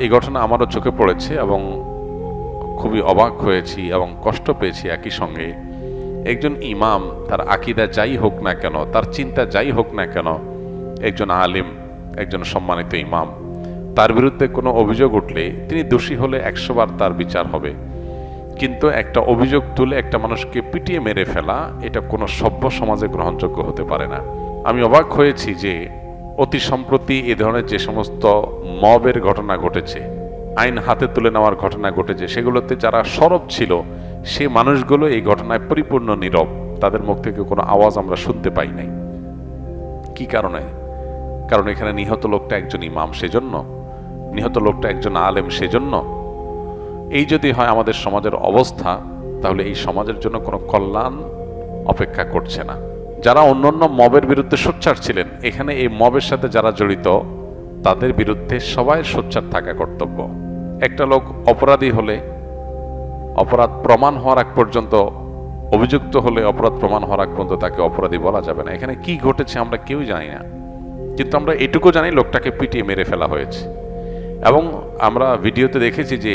এই ঘটনা আমারও চোখে পড়েছে এবং খুবই অবাক হয়েছি এবং কষ্ট পেয়েছি একই সঙ্গে। একজন ইমাম, তার আকীদা যাই হোক না কেন, তার চিন্তা যাই হোক না কেন, একজন আলিম, একজন সম্মানিত ইমাম, তার বিরুদ্ধে কোনো অভিযোগ উঠলে তিনি দোষী হলে 100 বার তার বিচার হবে, কিন্তু একটা অভিযোগ তুলে একটা মানুষকে পিটিয়ে মেরে ফেলা, এটা কোনো সভ্য সমাজে গ্রহণযোগ্য হতে পারে না। আমি অবাক হয়েছি যে অতি সম্প্রতি এ ধরনের যে সমস্ত মবের ঘটনা ঘটেছে, আইন হাতে তুলে নেওয়ার ঘটনা ঘটেছে, সেগুলোতে যারা সরব ছিল সে মানুষগুলো এই ঘটনায় পরিপূর্ণ নীরব। তাদের মুখ থেকে কোনো আওয়াজ আমরা শুনতে পাই নাই। কি কারণে? কারণ এখানে নিহত লোকটা একজন ইমাম, সেজন্য নিহত লোকটা একজন আলেম, সেজন্য। এই যদি হয় আমাদের সমাজের অবস্থা, তাহলে এই সমাজের জন্য কোনো কল্যাণ অপেক্ষা করছে না। যারা অন্যান্য মবের বিরুদ্ধে সোচ্চার ছিলেন, এখানে এই মবের সাথে যারা জড়িত তাদের বিরুদ্ধে সবাই সোচ্চার থাকা কর্তব্য। একটা লোক অপরাধী হলে, অপরাধ প্রমাণ হওয়ার আগ পর্যন্ত, অভিযুক্ত হলে অপরাধ প্রমাণ হওয়ার আগ পর্যন্ত তাকে অপরাধী বলা যাবে না। এখানে কি ঘটেছে আমরা কেউ জানি না, কিন্তু আমরা এটুকু জানি লোকটাকে পিটিয়ে মেরে ফেলা হয়েছে। এবং আমরা ভিডিওতে দেখেছি যে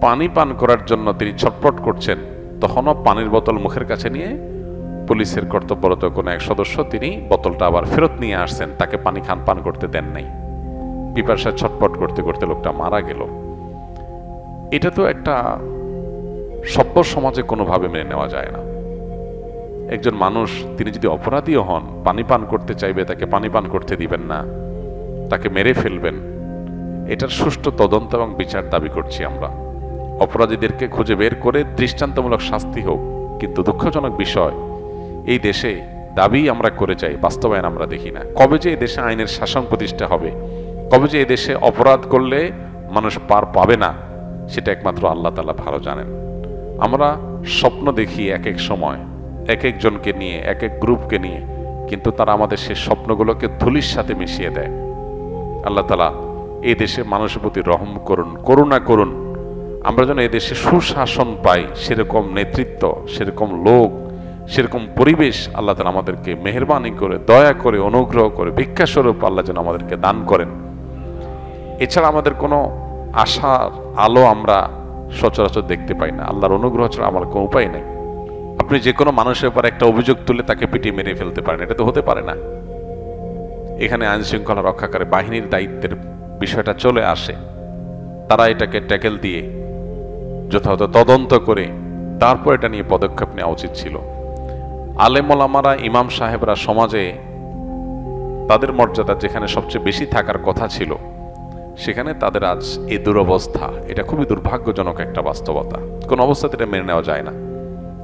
পানি পান করার জন্য তিনি ছটফট করছেন, তখনও পানির বোতল মুখের কাছে নিয়ে পুলিশের কর্তব্যরত কোনো এক সদস্য তিনি বোতলটা আবার ফেরত নিয়ে আসছেন, তাকে পানি পান করতে দেন নাই। পিপাসায় ছটফট করতে করতে লোকটা মারা গেল। এটা তো একটা সভ্য সমাজে কোনোভাবে মেনে নেওয়া যায় না। একজন মানুষ তিনি যদি অপরাধীও হন, পানি পান করতে চাইবে, তাকে পানি পান করতে দিবেন না, তাকে মেরে ফেলবেন। এটার সুষ্ঠু তদন্ত এবং বিচার দাবি করছি আমরা। অপরাধীদেরকে খুঁজে বের করে দৃষ্টান্তমূলক শাস্তি হোক। কিন্তু দুঃখজনক বিষয়, এই দেশে দাবি আমরা করে যাই, বাস্তবায়ন আমরা দেখি না। কবে যে এই দেশে আইনের শাসন প্রতিষ্ঠা হবে, কবে যে এই দেশে অপরাধ করলে মানুষ পার পাবে না, সেটা একমাত্র আল্লাহ তাআলা ভালো জানেন। আমরা স্বপ্ন দেখি এক এক সময়, এক একজনকে নিয়ে, এক এক গ্রুপকে নিয়ে, কিন্তু তারা আমাদের সেই স্বপ্নগুলোকে ধুলির সাথে মিশিয়ে দেয়। আল্লাহ তাআলা এই দেশে মানুষের প্রতি রহম করুন, করুণা করুন। আমরা যেন এই দেশে সুশাসন পাই, সেরকম নেতৃত্ব, সেরকম লোক, সেরকম পরিবেশ আল্লাহ তাআলা আমাদেরকে মেহেরবানি করে, দয়া করে, অনুগ্রহ করে, ভিক্ষাস্বরূপ আল্লাহ যেন আমাদেরকে দান করেন। এছাড়া আমাদের কোনো আশার আলো আমরা সচরাচর দেখতে পাই না। আল্লাহর অনুগ্রহ ছাড়া আমার কোনো উপায় নেই। আপনি যে কোনো মানুষের উপর একটা অভিযোগ তুলে তাকে পিটিয়ে মেরে ফেলতে পারেন, এটা তো হতে পারে না। এখানে আইন শৃঙ্খলা রক্ষাকারী বাহিনীর দায়িত্বের বিষয়টা চলে আসে। তারা এটাকে ট্যাকেল দিয়ে যথাযথ তদন্ত করে তারপর এটা নিয়ে পদক্ষেপ নেওয়া উচিত ছিল। আলেম ওলামারা, ইমাম সাহেবরা সমাজে তাদের মর্যাদা যেখানে সবচেয়ে বেশি থাকার কথা ছিল, সেখানে তাদের আজ এই দুরবস্থা। এটা খুবই দুর্ভাগ্যজনক একটা বাস্তবতা। কোন অবস্থাতে এটা মেনে নেওয়া যায় না।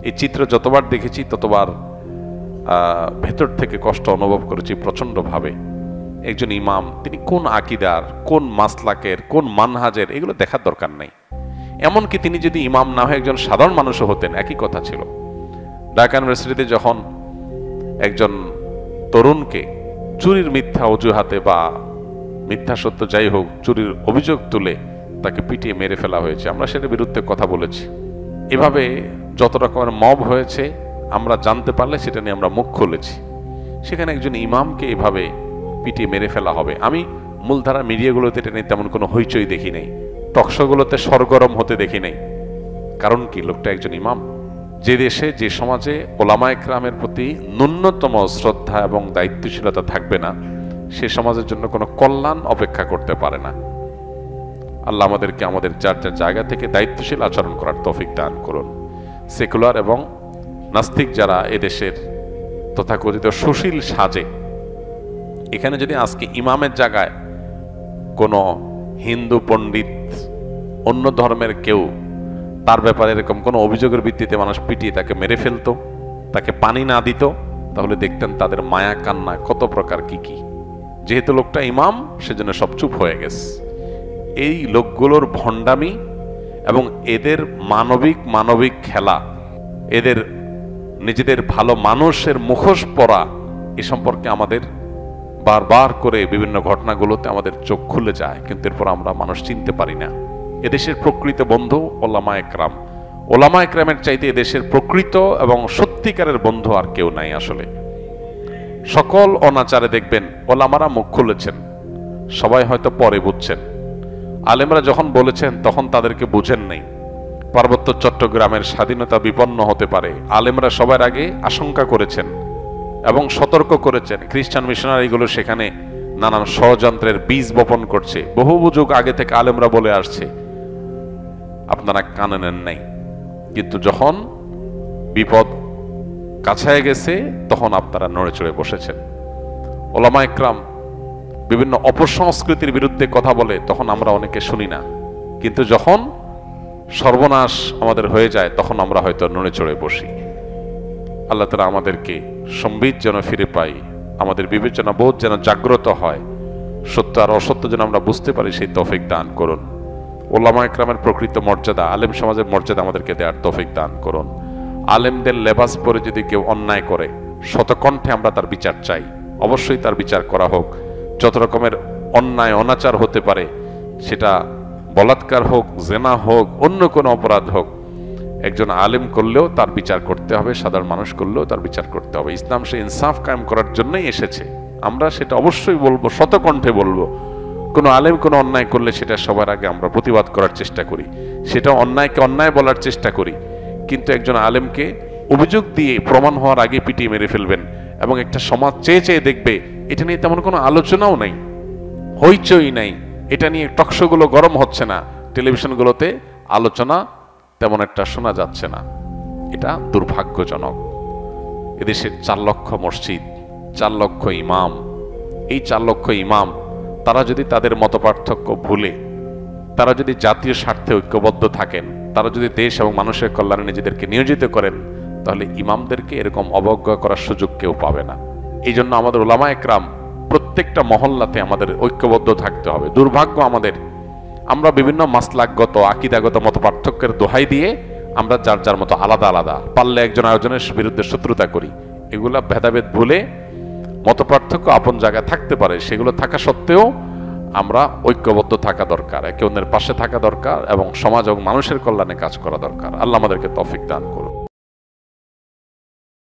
এই চিত্র যতবার দেখেছি ততবার ভেতর থেকে কষ্ট অনুভব করেছি প্রচন্ডভাবে। একজন ইমাম, তিনি কোন আকীদার, কোন মাসলাকের, কোন মানহাজের, এগুলো দেখার দরকার নাই। এমনকি তিনি যদি ইমাম না হয়ে একজন সাধারণ মানুষও হতেন, একই কথা ছিল। ঢাকা ইউনিভার্সিটিতে যখন একজন তরুণকে চুরির মিথ্যা অজুহাতে বা মিথ্যা সত্য যাই হোক, চুরির অভিযোগ তুলে তাকে পিটিয়ে মেরে ফেলা হয়েছে, আমরা সেটার বিরুদ্ধে কথা বলেছি। এভাবে যত রকমের মব হয়েছে আমরা জানতে পারলে সেটা নিয়ে আমরা মুখ খুলেছি। সেখানে একজন ইমামকে এভাবে পিটিয়ে মেরে ফেলা হবে, আমি মূলধারা মিডিয়াগুলোতে এটা নিয়ে তেমন কোনো হইচই দেখি নাই, টকশোগুলোতে সরগরম হতে দেখি নাই। কারণ কি? লোকটা একজন ইমাম। যে দেশে, যে সমাজে ওলামায়ে কেরামের প্রতি ন্যূনতম শ্রদ্ধা এবং দায়িত্বশীলতা থাকবে না, সে সমাজের জন্য কোনো কল্যাণ অপেক্ষা করতে পারে না। আল্লাহ আমাদেরকে আমাদের যার যার জায়গা থেকে দায়িত্বশীল আচরণ করার তৌফিক দান করুন। সেকুলার এবং নাস্তিক যারা এদেশের তথাকথিত সুশীল সাজে, এখানে যদি আজকে ইমামের জায়গায় কোনো হিন্দু পণ্ডিত, অন্য ধর্মের কেউ তার ব্যাপারে এরকম কোনো অভিযোগের ভিত্তিতে মানুষ পিটিয়ে তাকে মেরে ফেলতো, তাকে পানি না দিত, তাহলে দেখতেন তাদের মায়া কান্না কত প্রকার কি কি। যেহেতু লোকটা ইমাম, সেজন্য সব চুপ হয়ে গেছে। এই লোকগুলোর ভণ্ডামি এবং এদের মানবিক খেলা, এদের নিজেদের ভালো মানুষের মুখোশ পরা, এ সম্পর্কে আমাদের বারবার করে বিভিন্ন ঘটনাগুলোতে আমাদের চোখ খুলে যায়, কিন্তু এরপর আমরা মানুষ চিনতে পারি না। এদেশের প্রকৃত বন্ধু ওলামায়ে কেরাম। ওলামায়ে কেরামের চাইতে এদেশের প্রকৃত এবং সত্যিকারের বন্ধু আর কেউ নাই। আসলে সকল অনাচারে দেখবেন ওলামারা মুখ খুলেছেন, সবাই হয়তো পরে বুঝছেন। আলেমরা যখন বলেছেন তখন তাদেরকে বুঝেন নাই পার্বত্য চট্টগ্রামের স্বাধীনতা বিপন্ন হতে পারে। আলেমরা সবার আগে আশঙ্কা করেছেন এবং সতর্ক করেছেন। খ্রিস্টান মিশনারিগুলো সেখানে নানান ষড়যন্ত্রের বীজ বপন করছে। বহু যুগ আগে থেকে আলেমরা বলে আসছে, আপনারা কানে নেন নাই। কিন্তু যখন বিপদ কাছায় গেছে তখন আপনারা নড়ে চড়ে বসেছেন। ওলামা একরাম বিভিন্ন অপসংস্কৃতির বিরুদ্ধে কথা বলে তখন আমরা অনেকে শুনি না, কিন্তু যখন সর্বনাশ আমাদের হয়ে যায় তখন আমরা হয়তো নড়ে চড়ে বসি। আল্লাহ তাআলা আমাদেরকে সম্বিত যেন ফিরে পাই, আমাদের বিবেচনা বোধ যেন জাগ্রত হয়, সত্য আর অসত্য যেন আমরা বুঝতে পারি, সেই তৌফিক দান করুন। ওলামা একরামের প্রকৃত মর্যাদা, আলেম সমাজের মর্যাদা আমাদেরকে দেওয়ার তৌফিক দান করুন। আলেমদের লেবাস পরে যদি কেউ অন্যায় করে শতকণ্ঠে আমরা তার বিচার চাই, অবশ্যই তার বিচার করা হোক। যত রকমের অন্যায় অনাচার হতে পারে, সেটা বলাৎকার হোক, জেনা হোক, অন্য কোনো অপরাধ হোক, একজন আলেম করলেও তার বিচার করতে হবে, সাধারণ মানুষ করলেও তার বিচার করতে হবে। ইসলাম সে ইনসাফ কায়েম করার জন্যই এসেছে। আমরা সেটা অবশ্যই বলবো, শতকণ্ঠে বলবো। কোনো আলেম কোনো অন্যায় করলে সেটা সবার আগে আমরা প্রতিবাদ করার চেষ্টা করি, সেটা অন্যায়কে অন্যায় বলার চেষ্টা করি। কিন্তু একজন আলেমকে অভিযোগ দিয়ে প্রমাণ হওয়ার আগে পিটিয়ে মেরে ফেলবেন এবং একটা সমাজ চেয়ে চেয়ে দেখবে, এটা নিয়ে তেমন কোনো আলোচনাও নাই, হইচই নাই, এটা নিয়ে টকশোগুলো গরম হচ্ছে না, টেলিভিশনগুলোতে আলোচনা তেমন একটা শোনা যাচ্ছে না। এটা দুর্ভাগ্যজনক। এদেশের 4 লক্ষ মসজিদ, 4 লক্ষ ইমাম, এই 4 লক্ষ ইমাম তারা যদি তাদের মতপার্থক্য ভুলে, তারা যদি জাতীয় স্বার্থে ঐক্যবদ্ধ থাকেন, তারা যদি দেশ এবং মানুষের কল্যাণে নিজেদেরকে নিয়োজিত করেন, তাহলে ইমামদেরকে এরকম অবজ্ঞা করার সুযোগ কেউ পাবে না। এই জন্য আমাদের ওলামা একরাম প্রত্যেকটা মহল্লাতে আমাদের ঐক্যবদ্ধ থাকতে হবে। দুর্ভাগ্য আমাদের, আমরা বিভিন্ন মাসলাকগত আকীদাগত মতপার্থক্যের দোহাই দিয়ে আমরা যার যার মতো আলাদা আলাদা, পারলে একজন আরেকজনের বিরুদ্ধে শত্রুতা করি। এগুলা ভেদাভেদ ভুলে, মতপার্থক্য আপন জায়গায় থাকতে পারে, সেগুলো থাকা সত্ত্বেও আমরা ঐক্যবদ্ধ থাকা দরকার, একে অন্যের পাশে থাকা দরকার এবং সমাজ এবং মানুষের কল্যাণে কাজ করা দরকার। আল্লাহ আমাদেরকে তৌফিক দান করুন।